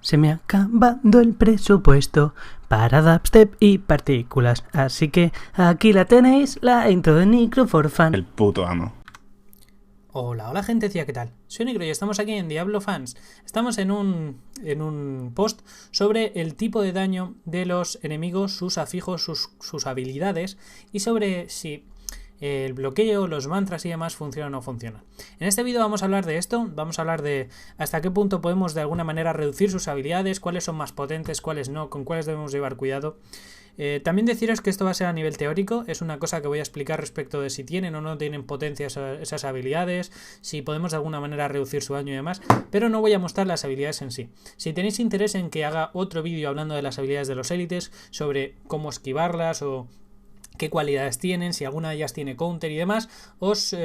Se me ha acabado el presupuesto para dubstep y partículas, así que aquí la tenéis, la intro de Necro for Fun. El puto amo. Hola gentecilla, ¿qué tal? Soy Necro y estamos aquí en Diablo Fans. Estamos en un post sobre el tipo de daño de los enemigos, sus afijos, sus habilidades y sobre si el bloqueo, los mantras y demás funcionan o no funcionan. En este vídeo vamos a hablar de esto, vamos a hablar de hasta qué punto podemos de alguna manera reducir sus habilidades, cuáles son más potentes, cuáles no, con cuáles debemos llevar cuidado. También deciros que esto va a ser a nivel teórico, es una cosa que voy a explicar respecto de si tienen o no tienen potencia esas habilidades, si podemos de alguna manera reducir su daño y demás, pero no voy a mostrar las habilidades en sí. Si tenéis interés en que haga otro vídeo hablando de las habilidades de los élites, sobre cómo esquivarlas o qué cualidades tienen, si alguna de ellas tiene counter y demás, os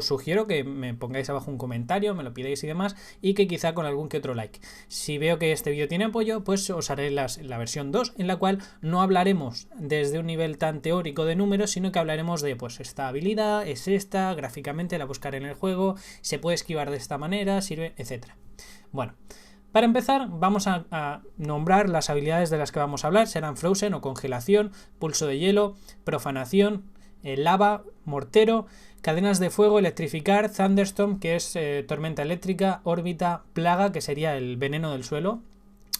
sugiero que me pongáis abajo un comentario, me lo pidáis y demás, y que quizá con algún que otro like. Si veo que este vídeo tiene apoyo, pues os haré la versión 2, en la cual no hablaremos desde un nivel tan teórico de números, sino que hablaremos de, pues, esta habilidad, es esta, gráficamente la buscaré en el juego, se puede esquivar de esta manera, sirve, etcétera. Bueno, para empezar, vamos a nombrar las habilidades de las que vamos a hablar. Serán Frozen o Congelación, Pulso de Hielo, Profanación, Lava, Mortero, Cadenas de Fuego, Electrificar, Thunderstorm, que es Tormenta Eléctrica, Órbita, Plaga, que sería el veneno del suelo,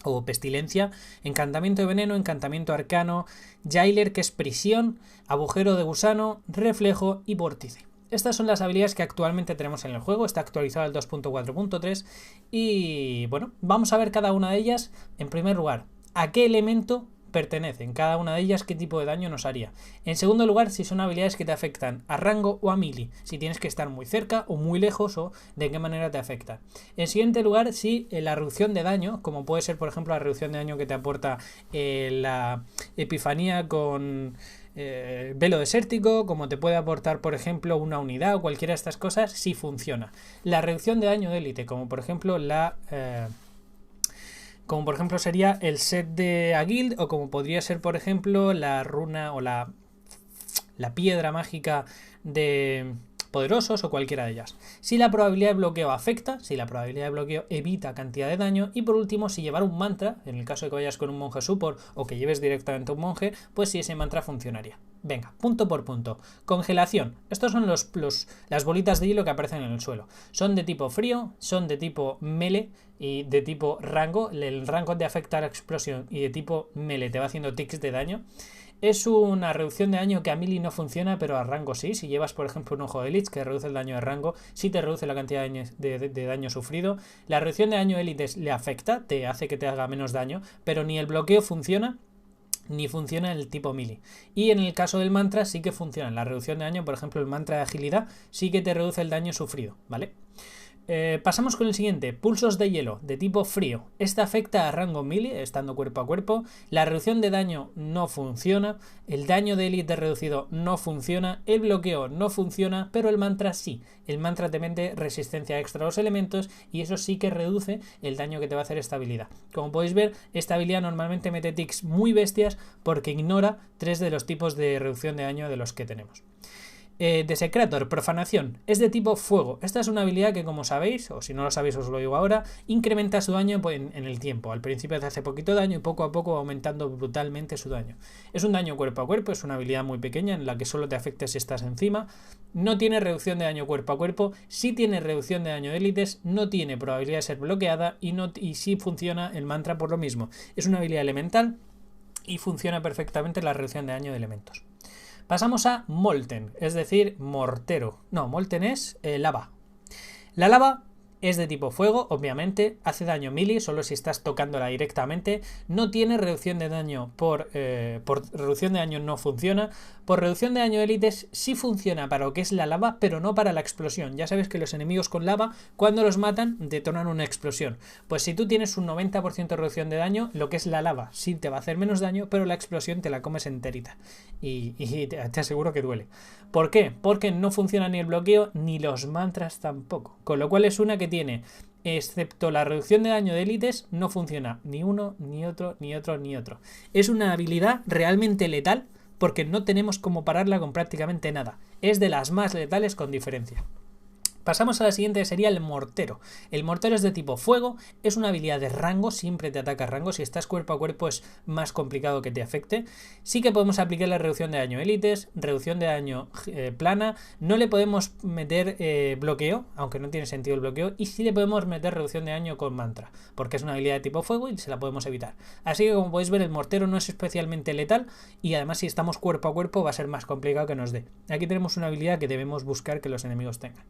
o Pestilencia, Encantamiento de Veneno, Encantamiento Arcano, Jailer, que es Prisión, Agujero de Gusano, Reflejo y Vórtice. Estas son las habilidades que actualmente tenemos en el juego, está actualizado el 2.4.3 y bueno, vamos a ver cada una de ellas. En primer lugar, ¿a qué elemento pertenecen cada una de ellas? ¿Qué tipo de daño nos haría? En segundo lugar, si son habilidades que te afectan a rango o a melee, si tienes que estar muy cerca o muy lejos o de qué manera te afecta. En siguiente lugar, si la reducción de daño, como puede ser por ejemplo la reducción de daño que te aporta la Epifanía con velo desértico, como te puede aportar por ejemplo una unidad o cualquiera de estas cosas, si funciona. La reducción de daño de élite, como por ejemplo sería el set de Aguild, o como podría ser por ejemplo la runa o la piedra mágica de Poderosos o cualquiera de ellas. Si la probabilidad de bloqueo afecta, si la probabilidad de bloqueo evita cantidad de daño, y por último si llevar un mantra, en el caso de que vayas con un monje support o que lleves directamente un monje, pues si ese mantra funcionaría. Venga, punto por punto. Congelación. Estos son las bolitas de hielo que aparecen en el suelo. Son de tipo frío, son de tipo melee y de tipo rango. El rango te afecta a la explosión y de tipo melee te va haciendo ticks de daño. Es una reducción de daño que a melee no funciona, pero a rango sí. Si llevas, por ejemplo, un ojo de Lich que reduce el daño de rango, sí te reduce la cantidad de daño sufrido. La reducción de daño de élites le afecta, te hace que te haga menos daño, pero ni el bloqueo funciona, ni funciona el tipo melee. Y en el caso del mantra sí que funciona. La reducción de daño, por ejemplo, el mantra de agilidad, sí que te reduce el daño sufrido, ¿vale? Pasamos con el siguiente, pulsos de hielo, de tipo frío. Esta afecta a rango melee, estando cuerpo a cuerpo. La reducción de daño no funciona. El daño de élite reducido no funciona. El bloqueo no funciona, pero el mantra sí. El mantra te mete resistencia extra a los elementos y eso sí que reduce el daño que te va a hacer esta habilidad. Como podéis ver, esta habilidad normalmente mete ticks muy bestias porque ignora 3 de los tipos de reducción de daño de los que tenemos. Desecrator, Profanación, es de tipo fuego. Esta es una habilidad que, como sabéis, o si no lo sabéis os lo digo ahora, incrementa su daño en el tiempo. Al principio te hace poquito daño y poco a poco va aumentando brutalmente su daño. Es un daño cuerpo a cuerpo, es una habilidad muy pequeña en la que solo te afecta si estás encima. No tiene reducción de daño cuerpo a cuerpo, sí tiene reducción de daño de élites, no tiene probabilidad de ser bloqueada y sí funciona el mantra por lo mismo. Es una habilidad elemental y funciona perfectamente la reducción de daño de elementos. Pasamos a Molten, es decir, mortero. No, Molten es lava. La lava es de tipo fuego, obviamente, hace daño melee, solo si estás tocándola directamente. No tiene reducción de daño por reducción de daño no funciona. Por reducción de daño de élites sí funciona para lo que es la lava, pero no para la explosión. Ya sabes que los enemigos con lava, cuando los matan, detonan una explosión. Pues si tú tienes un 90% de reducción de daño, lo que es la lava sí te va a hacer menos daño, pero la explosión te la comes enterita. Y te aseguro que duele. ¿Por qué? Porque no funciona ni el bloqueo ni los mantras tampoco. Con lo cual es una que tiene, excepto la reducción de daño de élites, no funciona ni uno, ni otro, ni otro, ni otro. Es una habilidad realmente letal porque no tenemos cómo pararla con prácticamente nada. Es de las más letales con diferencia. Pasamos a la siguiente, que sería el mortero. El mortero es de tipo fuego, es una habilidad de rango, siempre te ataca rango. Si estás cuerpo a cuerpo es más complicado que te afecte. Sí que podemos aplicar la reducción de daño élites, reducción de daño plana. No le podemos meter bloqueo, aunque no tiene sentido el bloqueo. Y sí le podemos meter reducción de daño con mantra, porque es una habilidad de tipo fuego y se la podemos evitar. Así que como podéis ver, el mortero no es especialmente letal y además si estamos cuerpo a cuerpo va a ser más complicado que nos dé. Aquí tenemos una habilidad que debemos buscar que los enemigos tengan.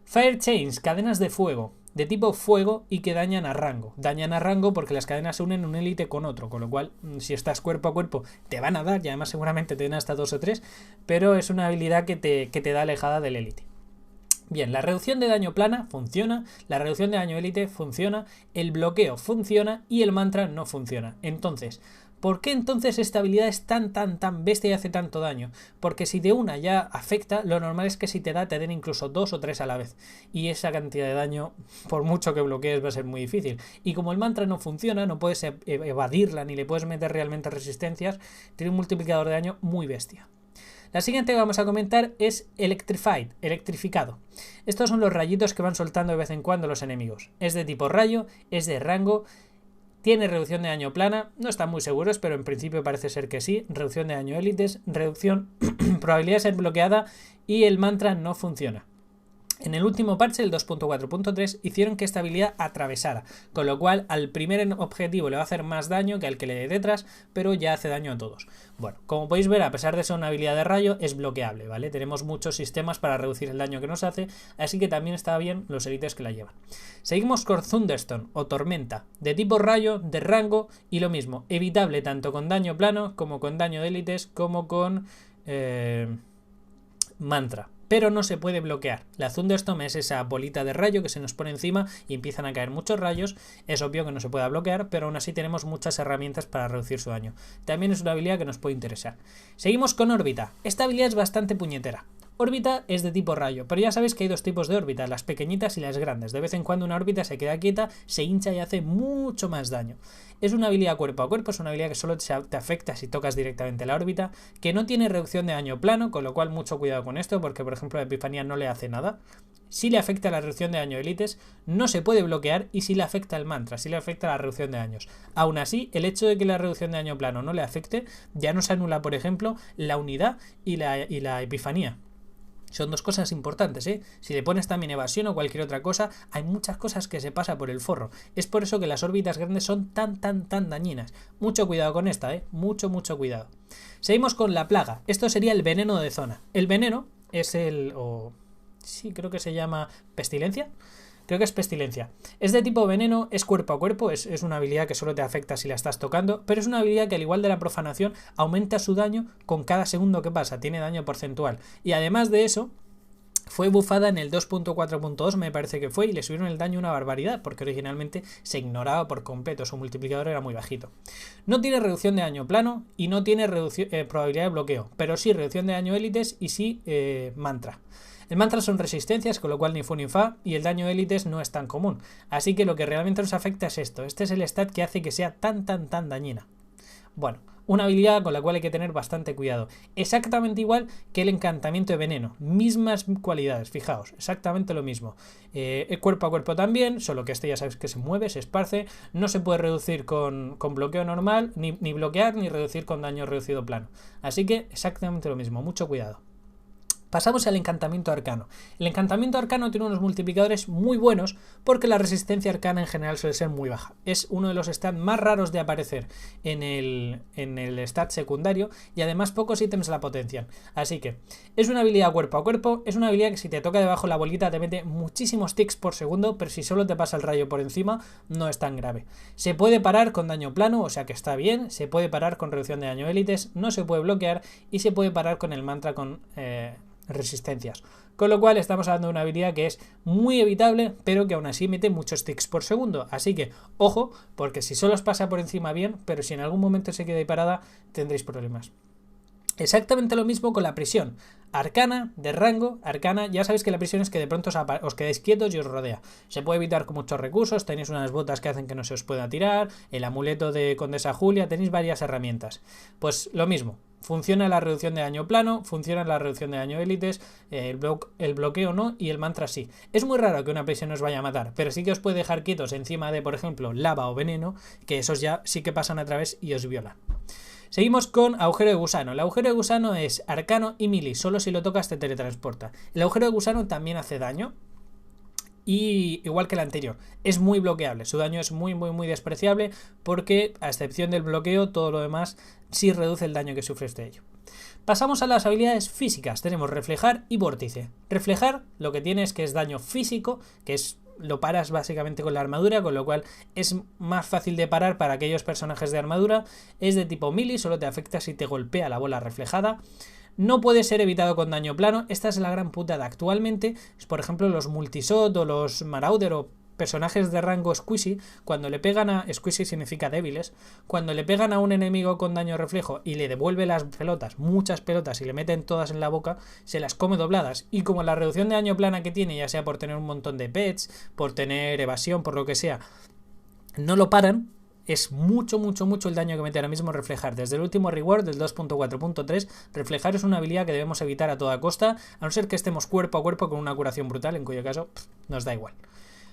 Fire Chains, cadenas de fuego, de tipo fuego y que dañan a rango. Dañan a rango porque las cadenas unen un élite con otro, con lo cual si estás cuerpo a cuerpo te van a dar y además seguramente te den hasta 2 o 3, pero es una habilidad que te da alejada del élite. Bien, la reducción de daño plana funciona, la reducción de daño élite funciona, el bloqueo funciona y el mantra no funciona. Entonces, ¿por qué entonces esta habilidad es tan bestia y hace tanto daño? Porque si de una ya afecta, lo normal es que si te da, te den incluso 2 o 3 a la vez. Y esa cantidad de daño, por mucho que bloquees, va a ser muy difícil. Y como el mantra no funciona, no puedes evadirla ni le puedes meter realmente resistencias, tiene un multiplicador de daño muy bestia. La siguiente que vamos a comentar es Electrified, electrificado. Estos son los rayitos que van soltando de vez en cuando los enemigos. Es de tipo rayo, es de rango, tiene reducción de daño plana, no están muy seguros, pero en principio parece ser que sí. Reducción de daño élites, reducción, probabilidad de ser bloqueada y el mantra no funciona. En el último parche, el 2.4.3, hicieron que esta habilidad atravesara, con lo cual al primer objetivo le va a hacer más daño que al que le dé detrás, pero ya hace daño a todos. Bueno, como podéis ver, a pesar de ser una habilidad de rayo, es bloqueable, ¿vale? Tenemos muchos sistemas para reducir el daño que nos hace, así que también está bien los élites que la llevan. Seguimos con Thunderstone, o Tormenta, de tipo rayo, de rango, y lo mismo, evitable tanto con daño plano, como con daño de élites, como con mantra. Pero no se puede bloquear. La Thunderstorm es esa bolita de rayo que se nos pone encima y empiezan a caer muchos rayos. Es obvio que no se pueda bloquear, pero aún así tenemos muchas herramientas para reducir su daño. También es una habilidad que nos puede interesar. Seguimos con órbita. Esta habilidad es bastante puñetera. Órbita es de tipo rayo, pero ya sabéis que hay dos tipos de órbitas, las pequeñitas y las grandes. De vez en cuando una órbita se queda quieta, se hincha y hace mucho más daño. Es una habilidad cuerpo a cuerpo, es una habilidad que solo te afecta si tocas directamente la órbita, que no tiene reducción de daño plano, con lo cual mucho cuidado con esto, porque por ejemplo la Epifanía no le hace nada. Si le afecta la reducción de daño élites, no se puede bloquear y si le afecta el mantra, si le afecta la reducción de daños. Aún así, el hecho de que la reducción de daño plano no le afecte, ya no se anula, por ejemplo, la unidad y la Epifanía. Son dos cosas importantes, ¿eh? Si le pones también evasión o cualquier otra cosa, hay muchas cosas que se pasa por el forro. Es por eso que las órbitas grandes son tan dañinas. Mucho cuidado con esta, ¿eh? Mucho cuidado. Seguimos con la plaga. Esto sería el veneno de zona. El veneno es sí, creo que se llama pestilencia. Creo que es pestilencia. Es de tipo veneno, es cuerpo a cuerpo, es una habilidad que solo te afecta si la estás tocando, pero es una habilidad que al igual de la profanación aumenta su daño con cada segundo que pasa, tiene daño porcentual. Y además de eso, fue bufada en el 2.4.2 me parece que fue y le subieron el daño una barbaridad porque originalmente se ignoraba por completo, su multiplicador era muy bajito. No tiene reducción de daño plano y no tiene probabilidad de bloqueo, pero sí reducción de daño élites y sí mantra. El mantra son resistencias, con lo cual ni fu ni fa, y el daño élites no es tan común. Así que lo que realmente nos afecta es esto. Este es el stat que hace que sea tan dañina. Bueno, una habilidad con la cual hay que tener bastante cuidado. Exactamente igual que el encantamiento de veneno. Mismas cualidades, fijaos, exactamente lo mismo. Cuerpo a cuerpo también, solo que este ya sabes que se mueve, se esparce. No se puede reducir con bloqueo normal, ni bloquear, ni reducir con daño reducido plano. Así que exactamente lo mismo, mucho cuidado. Pasamos al encantamiento arcano. El encantamiento arcano tiene unos multiplicadores muy buenos porque la resistencia arcana en general suele ser muy baja. Es uno de los stats más raros de aparecer en el stat secundario y además pocos ítems la potencian. Así que es una habilidad cuerpo a cuerpo, es una habilidad que si te toca debajo la bolita te mete muchísimos ticks por segundo, pero si solo te pasa el rayo por encima no es tan grave. Se puede parar con daño plano, o sea que está bien, se puede parar con reducción de daño élites, no se puede bloquear y se puede parar con el mantra con resistencias, con lo cual estamos hablando de una habilidad que es muy evitable pero que aún así mete muchos ticks por segundo, así que ojo, porque si solo os pasa por encima bien, pero si en algún momento se queda ahí parada tendréis problemas. Exactamente lo mismo con la prisión arcana, de rango, arcana, ya sabéis que la prisión es que de pronto os quedáis quietos y os rodea. Se puede evitar con muchos recursos, tenéis unas botas que hacen que no se os pueda tirar, el amuleto de Condesa Julia, tenéis varias herramientas. Pues lo mismo, Funciona la reducción de daño plano, funciona la reducción de daño élites, el bloqueo no y el mantra sí. Es muy raro que una prisión os vaya a matar, pero sí que os puede dejar quietos encima de, por ejemplo, lava o veneno, que esos ya sí que pasan a través y os violan. Seguimos con agujero de gusano. El agujero de gusano es arcano y melee, solo si lo tocas te teletransporta. El agujero de gusano también hace daño, y igual que el anterior, es muy bloqueable, su daño es muy despreciable porque a excepción del bloqueo todo lo demás sí reduce el daño que sufres de ello. Pasamos a las habilidades físicas, tenemos reflejar y vórtice. Reflejar lo que tiene es que es daño físico, que es lo paras básicamente con la armadura, con lo cual es más fácil de parar para aquellos personajes de armadura. Es de tipo melee, solo te afecta si te golpea la bola reflejada. No puede ser evitado con daño plano. Esta es la gran putada. Actualmente, por ejemplo, los multisot o los marauder o personajes de rango squishy, cuando le pegan a... Squishy significa débiles. Cuando le pegan a un enemigo con daño reflejo y le devuelve las pelotas, muchas pelotas, y le meten todas en la boca, se las come dobladas. Y como la reducción de daño plana que tiene, ya sea por tener un montón de pets, por tener evasión, por lo que sea, no lo paran, es mucho el daño que mete ahora mismo reflejar. Desde el último reward del 2.4.3, reflejar es una habilidad que debemos evitar a toda costa, a no ser que estemos cuerpo a cuerpo con una curación brutal, en cuyo caso nos da igual.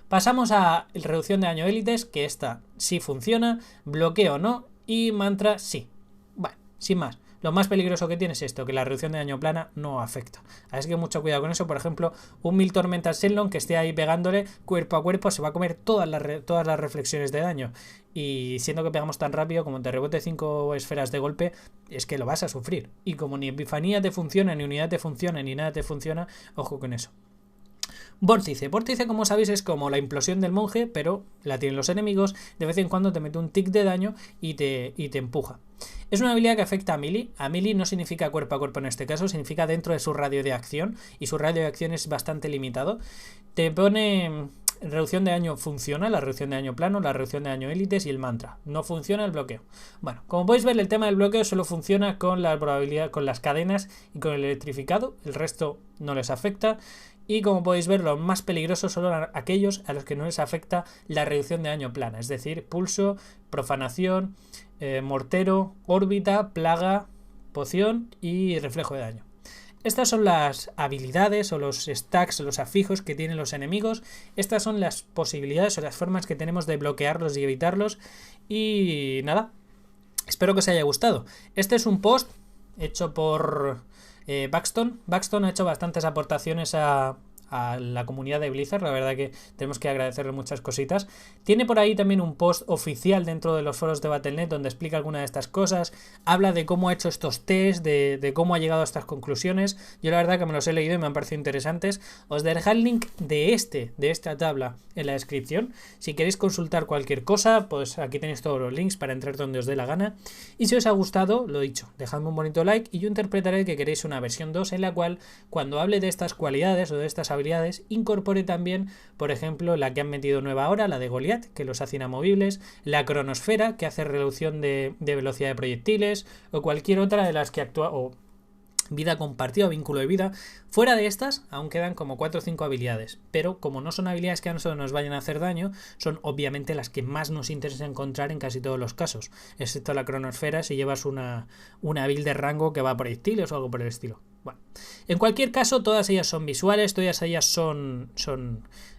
Pasamos a reducción de daño élites, que esta sí funciona, bloqueo no, y mantra sí. Vale, sin más. Lo más peligroso que tiene es esto, que la reducción de daño plana no afecta. Así que mucho cuidado con eso. Por ejemplo, un 1000 tormentas Shenlong que esté ahí pegándole cuerpo a cuerpo se va a comer todas las reflexiones de daño. Y siendo que pegamos tan rápido, como te rebote 5 esferas de golpe, es que lo vas a sufrir. Y como ni epifanía te funciona, ni unidad te funciona, ni nada te funciona, ojo con eso. Vórtice. Vórtice, como sabéis, es como la implosión del monje, pero la tienen los enemigos. De vez en cuando te mete un tic de daño y te empuja. Es una habilidad que afecta a melee. A melee no significa cuerpo a cuerpo en este caso, significa dentro de su radio de acción. Y su radio de acción es bastante limitado. Te pone... Reducción de daño funciona, la reducción de daño plano, la reducción de daño élites y el mantra. No funciona el bloqueo. Bueno, como podéis ver, el tema del bloqueo solo funciona con la probabilidad, con las cadenas y con el electrificado. El resto no les afecta. Y como podéis ver, los más peligrosos son aquellos a los que no les afecta la reducción de daño plana, es decir, pulso, profanación, mortero, órbita, plaga, poción y reflejo de daño. Estas son las habilidades o los stacks o los afijos que tienen los enemigos. Estas son las posibilidades o las formas que tenemos de bloquearlos y evitarlos. Y nada, espero que os haya gustado. Este es un post hecho por Buxton. Buxton ha hecho bastantes aportaciones a la comunidad de Blizzard, la verdad que tenemos que agradecerle muchas cositas. Tiene por ahí también un post oficial dentro de los foros de Battle.net donde explica alguna de estas cosas, habla de cómo ha hecho estos tests, de cómo ha llegado a estas conclusiones. Yo la verdad que me los he leído y me han parecido interesantes. Os dejaré el link de esta tabla en la descripción. Si queréis consultar cualquier cosa, pues aquí tenéis todos los links para entrar donde os dé la gana. Y si os ha gustado, lo dicho, dejadme un bonito like y yo interpretaré que queréis una versión 2 en la cual, cuando hable de estas cualidades o de estas habilidades, incorpore también, por ejemplo, la que han metido nueva ahora, la de Goliath, que los hace inamovibles, la cronosfera, que hace reducción de velocidad de proyectiles, o cualquier otra de las que actúa, o vida compartida o vínculo de vida. Fuera de estas, aún quedan como 4 o 5 habilidades, pero como no son habilidades que a nosotros nos vayan a hacer daño, son obviamente las que más nos interesa encontrar en casi todos los casos, excepto la cronosfera si llevas una build de rango que va a proyectiles o algo por el estilo. Bueno, en cualquier caso, todas ellas son visuales, todas ellas son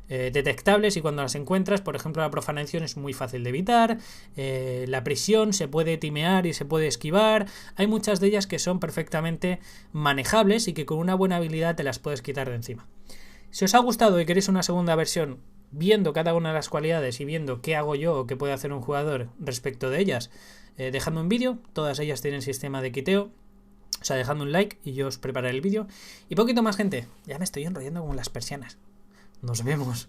detectables y cuando las encuentras, por ejemplo, la profanación es muy fácil de evitar, la prisión se puede timear y se puede esquivar, hay muchas de ellas que son perfectamente manejables y que con una buena habilidad te las puedes quitar de encima. Si os ha gustado y queréis una segunda versión viendo cada una de las cualidades y viendo qué hago yo o qué puede hacer un jugador respecto de ellas, dejadme un vídeo, todas ellas tienen sistema de quiteo. O sea, dejadme un like y yo os prepararé el vídeo. Y poquito más, gente. Ya me estoy enrollando con las persianas. Nos vemos.